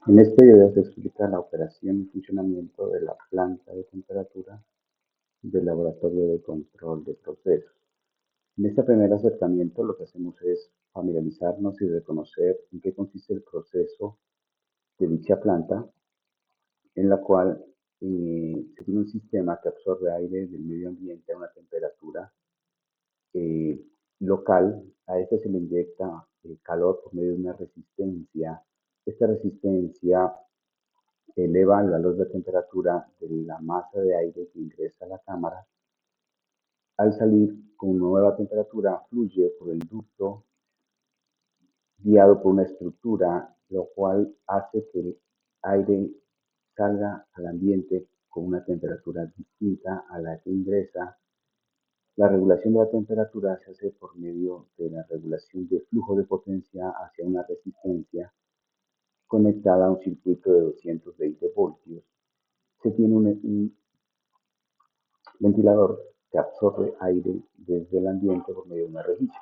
En este video se explica la operación y funcionamiento de la planta de temperatura del laboratorio de control de procesos. En este primer acercamiento lo que hacemos es familiarizarnos y reconocer en qué consiste el proceso de dicha planta, en la cual se tiene un sistema que absorbe aire del medio ambiente a una temperatura eh, local. A este se le inyecta calor por medio de una resistencia. Esta resistencia eleva el valor de temperatura de la masa de aire que ingresa a la cámara. Al salir con nueva temperatura, fluye por el ducto guiado por una estructura, lo cual hace que el aire salga al ambiente con una temperatura distinta a la que ingresa. La regulación de la temperatura se hace por medio de la regulación de flujo de potencia hacia una resistencia conectada a un circuito de 220 voltios. Se tiene un ventilador que absorbe aire desde el ambiente por medio de una rejilla.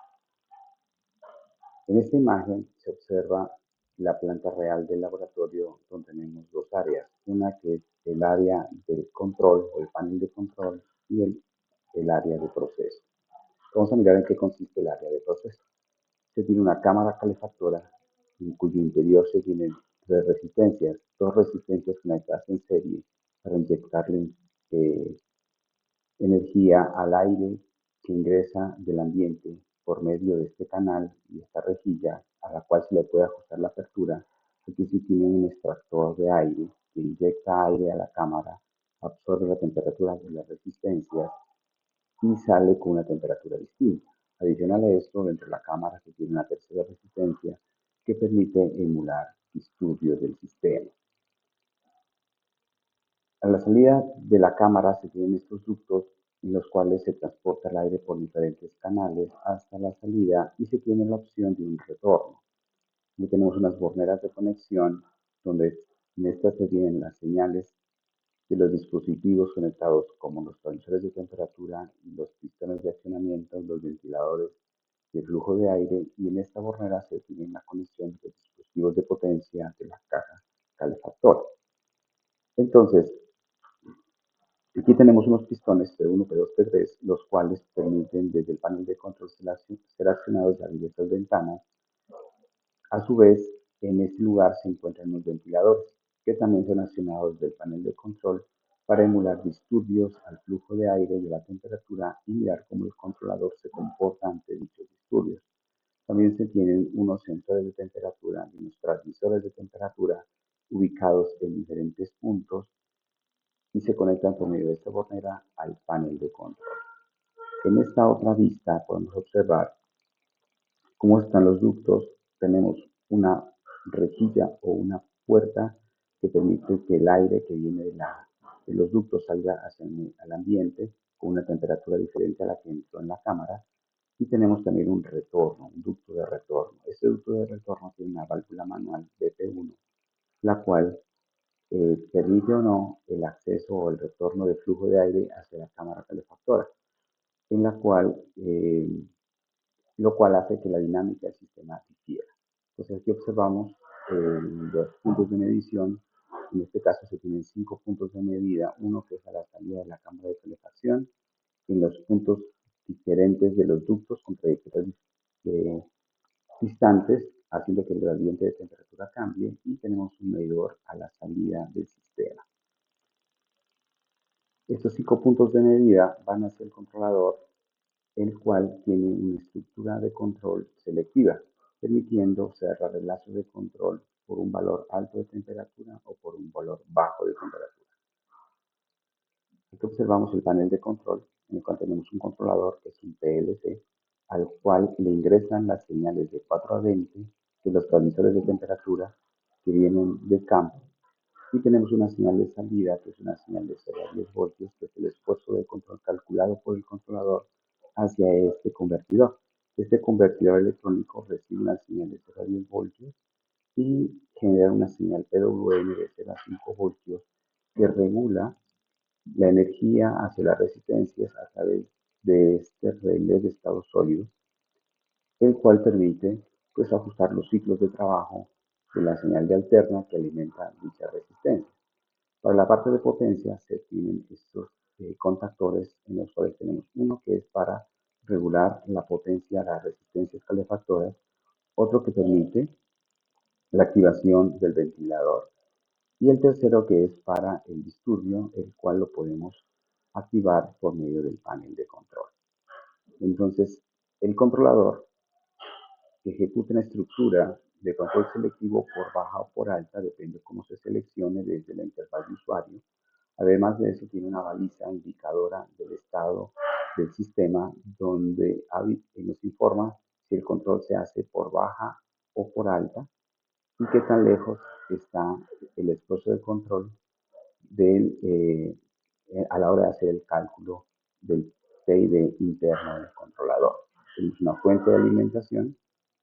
En esta imagen se observa la planta real del laboratorio, donde tenemos dos áreas, una que es el área de control o el panel de control y el área de proceso. Vamos a mirar en qué consiste el área de proceso. Se tiene una cámara calefactora en cuyo interior se tienen dos resistencias conectadas en serie para inyectarle eh, energía al aire que ingresa del ambiente por medio de este canal y esta rejilla a la cual se le puede ajustar la apertura. Aquí se tiene un extractor de aire que inyecta aire a la cámara, absorbe la temperatura de las resistencias y sale con una temperatura distinta. Adicional a esto, dentro de la cámara se tiene una tercera resistencia que permite emular disturbios del sistema. A la salida de la cámara se tienen estos ductos en los cuales se transporta el aire por diferentes canales hasta la salida y se tiene la opción de un retorno. Aquí tenemos unas borneras de conexión donde en estas se tienen las señales de los dispositivos conectados como los transmisores de temperatura y los pistones de accionamiento, los ventiladores de flujo de aire, y en esta bornera se tiene la conexión de los dispositivos de potencia de la caja calefactora. Entonces, aquí tenemos unos pistones P1, P2, P3, los cuales permiten desde el panel de control ser accionados a diversas ventanas. A su vez, en este lugar se encuentran los ventiladores, que también son accionados del panel de control para emular disturbios al flujo de aire y a la temperatura y mirar cómo el controlador se comporta ante dichos disturbios. También se tienen unos sensores de temperatura y unos transmisores de temperatura ubicados en diferentes puntos y se conectan por medio de esta bornera al panel de control. En esta otra vista podemos observar cómo están los ductos. Tenemos una rejilla o una puerta que permite que el aire que viene de los ductos salga hacia el ambiente con una temperatura diferente a la que entró en la cámara. Y tenemos también un retorno, un ducto de retorno. Este ducto de retorno tiene una válvula manual BP1, la cual permite o no el acceso o el retorno de flujo de aire hacia la cámara calefactora, en la cual lo cual hace que la dinámica del sistema difiera. Entonces aquí observamos los puntos de medición. En este caso se tienen 5 puntos de medida, uno que es a la salida de la cámara de calefacción, en los puntos diferentes de los ductos con trayectorias distantes, haciendo que el gradiente de temperatura cambie, y tenemos un medidor a la salida del sistema. Estos 5 puntos de medida van hacia el controlador, el cual tiene una estructura de control selectiva, permitiendo cerrar el lazo de control por un valor alto de temperatura o por un valor bajo de temperatura. Aquí observamos el panel de control, en el cual tenemos un controlador que es un PLC, al cual le ingresan las señales de 4 a 20 de los transmisores de temperatura que vienen del campo, y tenemos una señal de salida, que es una señal de 0 a 10 voltios, que es el esfuerzo de control calculado por el controlador hacia este convertidor. Este convertidor electrónico recibe una señal de 0 a 10 voltios y genera una señal PWM de 0 a 5 voltios que regula la energía hacia las resistencias a través de este relé de estado sólido, el cual permite pues ajustar los ciclos de trabajo de la señal de alterna que alimenta dicha resistencia. Para la parte de potencia se tienen estos contactores en los cuales tenemos uno que es para regular la potencia, las resistencias calefactoras, otro que permite la activación del ventilador y el tercero que es para el disturbio, el cual lo podemos activar por medio del panel de control. Entonces, el controlador ejecuta una estructura de control selectivo por baja o por alta, depende cómo se seleccione desde la interfaz de usuario. Además de eso, tiene una baliza indicadora del estado del sistema donde nos informa si el control se hace por baja o por alta y qué tan lejos está el esfuerzo de control a la hora de hacer el cálculo del PID interno del controlador. Tenemos una fuente de alimentación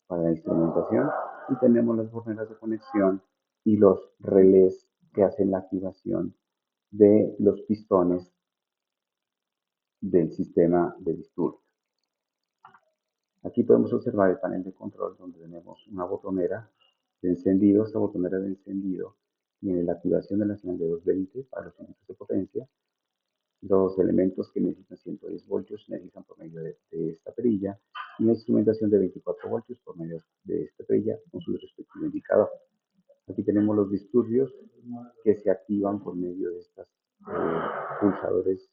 para la instrumentación y tenemos las borneras de conexión y los relés que hacen la activación de los pistones del sistema de disturbios. Aquí podemos observar el panel de control donde tenemos una botonera de encendido. Esta botonera de encendido tiene la activación de la señal de 220 para los circuitos de potencia. Los elementos que necesitan 110 voltios se necesitan por medio de esta perilla y la instrumentación de 24 voltios por medio de esta perilla con su respectivo indicador. Aquí tenemos los disturbios que se activan por medio de estos pulsadores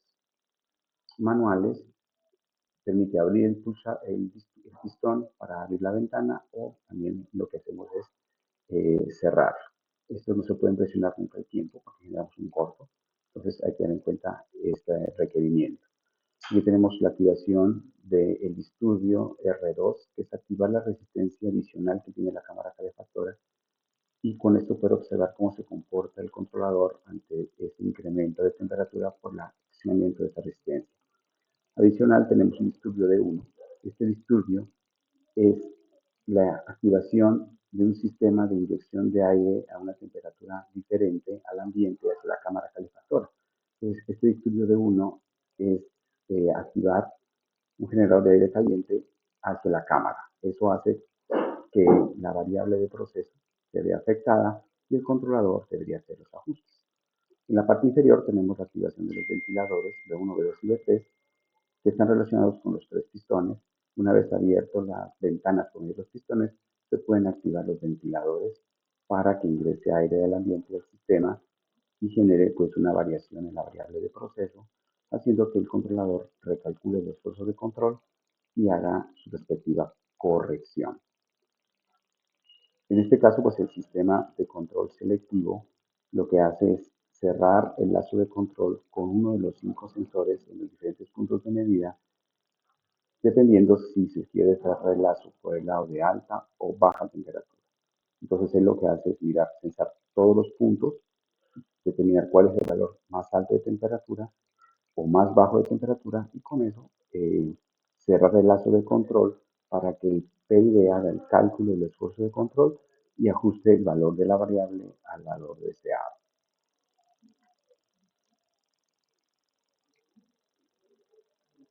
manuales. Permite abrir el pistón para abrir la ventana o también lo que hacemos es cerrar. Estos no se pueden presionar nunca el tiempo porque generamos un corto. Entonces hay que tener en cuenta este requerimiento. Aquí tenemos la activación del disturbio R2, que es activar la resistencia adicional que tiene la cámara calefactora y con esto poder observar cómo se comporta el controlador ante este incremento de temperatura por el accionamiento de esta resistencia. Adicional tenemos un disturbio D1. Este disturbio es la activación de un sistema de inyección de aire a una temperatura diferente al ambiente hacia la cámara calefactora. Entonces, este disturbio D1 es activar un generador de aire caliente hacia la cámara. Eso hace que la variable de proceso se vea afectada y el controlador debería hacer los ajustes. En la parte inferior tenemos la activación de los ventiladores B1, B2 y B3 que están relacionados con los tres pistones. Una vez abiertas las ventanas con los pistones, se pueden activar los ventiladores para que ingrese aire del ambiente al sistema y genere pues una variación en la variable de proceso, haciendo que el controlador recalcule el esfuerzo de control y haga su respectiva corrección. En este caso, pues el sistema de control selectivo lo que hace es cerrar el lazo de control con uno de los 5 sensores en los diferentes puntos de medida, dependiendo si se quiere cerrar el lazo por el lado de alta o baja temperatura. Entonces, él lo que hace es mirar, sensar todos los puntos, determinar cuál es el valor más alto de temperatura o más bajo de temperatura y con eso cerrar el lazo de control para que el PID haga el cálculo del esfuerzo de control y ajuste el valor de la variable al valor deseado.